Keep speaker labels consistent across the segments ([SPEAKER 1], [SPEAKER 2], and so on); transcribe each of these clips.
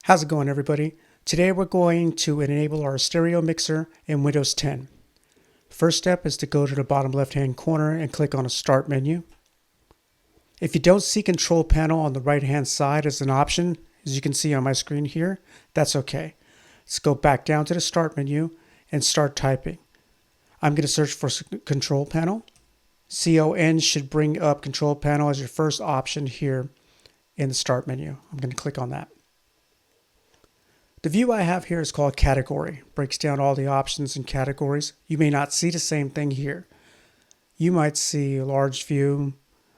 [SPEAKER 1] How's it going, everybody? Today we're going to enable our stereo mixer in Windows 10. First step is to go to the bottom left-hand corner and click on a Start menu. If you don't see Control Panel on the right-hand side as an option, as you can see on my screen here, that's okay. Let's go back down to the Start menu and start typing. I'm going to search for Control Panel. CON should bring up Control Panel as your first option here in the Start menu. I'm going to click on that. The view I have here is called Category. Breaks down all the options and categories. You may not see the same thing here. You might see a large view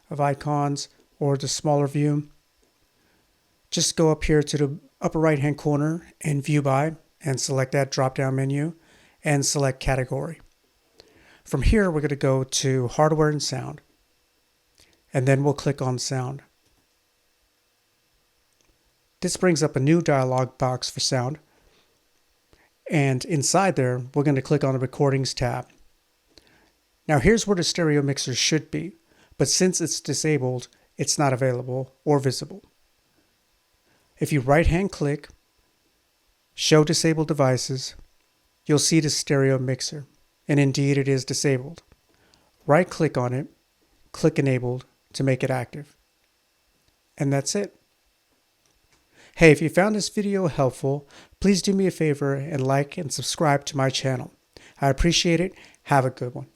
[SPEAKER 1] of icons or the smaller view. Just go up here to the upper right hand corner and View By and select that drop down menu and select Category. From here we're going to go to Hardware and Sound, and then we'll click on Sound. This brings up a new dialog box for sound, and inside there we're going to click on the Recordings tab. Now here's where the stereo mixer should be, but since it's disabled, it's not available or visible. If you right hand click, Show Disabled Devices, you'll see the stereo mixer, and indeed it is disabled. Right click on it, click Enabled to make it active, and that's it. Hey, if you found this video helpful, please do me a favor and like and subscribe to my channel. I appreciate it. Have a good one.